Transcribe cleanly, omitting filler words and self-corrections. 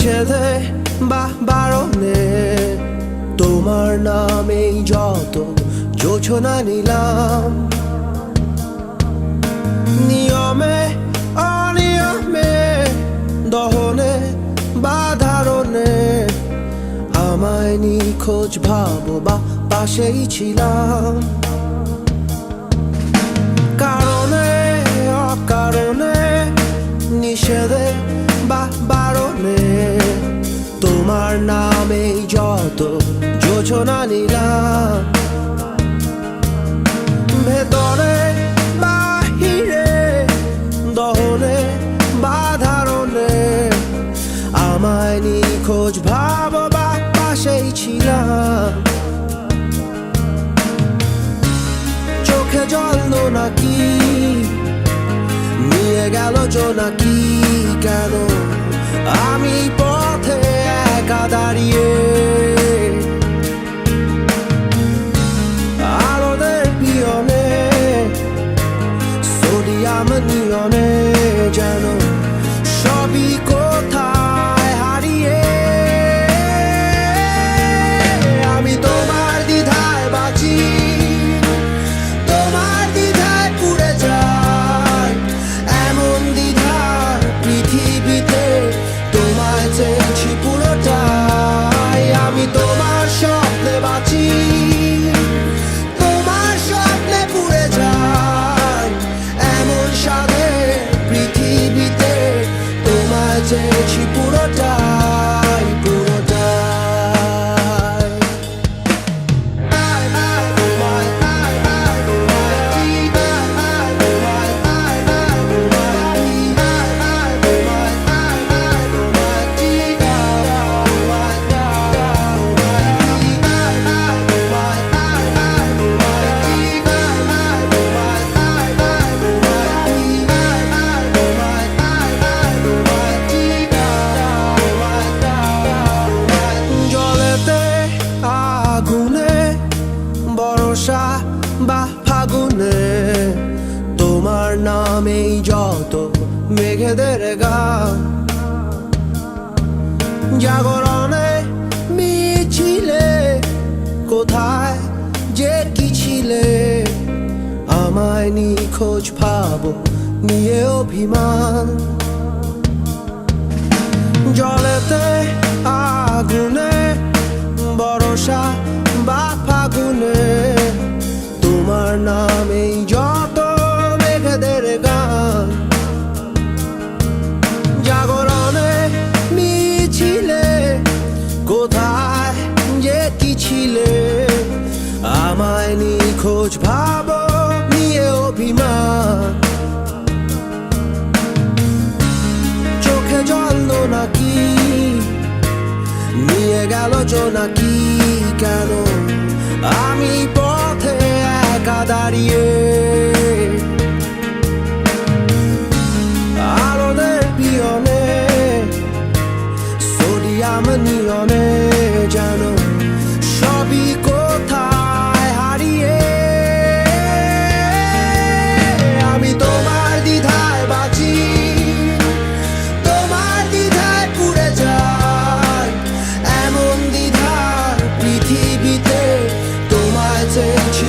নিষেধে বা বারণে তোমার নামেই যত যোজনা নিলাম, নিয়মে অনিয়মে দহনে বা ধারণে আমায় নিখোঁজ ভাবো বা পাশেই ছিলাম। কারণে অকারণে নিষেধে বা বারণে তোমার নামেই যত যোজনা নিলাম, ভেতরে বাহিরে দহনে বা ধারণে আমায় নিখোঁজ ভাবো বা পাশেই ছিলাম। চোখে জল নাকি নিয়ে গেল জোনাকি, কেন আমি পথে একা দাঁড়িয়ে আলোদের পিয়নে সোডিয়াম নিয়নে যেন সবই কোথায় হারিয়ে। আমি তোমার দ্বিধায় বাঁচি, তোমার দ্বিধায় পুড়ে যাই, এমন দ্বিধার পৃথিবীতে তোমায় চেয়েছি পুরোটাই। আমি তোমার স্বপ্নে বাঁচি, তোমার স্বপ্নে পুড়ে যাই, এমন সাধে পৃথিবীতে তোমায় চেয়েছি পুরোটাই পুরোটাই। জলেতে আগুনে বর্ষা বা ফাগুনে তোমার নামেই যত মেঘেদের গান, জাগরণে মিছিলে কোথায় যে কি ছিলে আমায় নিখোঁজ ভাবো নিয়ে অভিমান। জলেতে আগুনে বর্ষা বা ফাগুনে তোমার নামেই যত মেঘেদের গান, জাগরণে মিছিলে কোথায় যে কি ছিলে আমায় নিখোঁজ ভাবো নিয়ে অভিমান। চোখে জল নাকি নিয়ে গেল জোনাকি, কেন আমি পথে একা দাঁড়িয়ে আলোদের পিয়নে সোডিয়াম নিয়নে যেন সবই কোথায় হারিয়ে। আমি তোমার দ্বিধায় বাঁচি, তোমার দ্বিধায় পুড়ে যাই, এমন দ্বিধার পৃথিবীতে তোমায় চেয়েছি।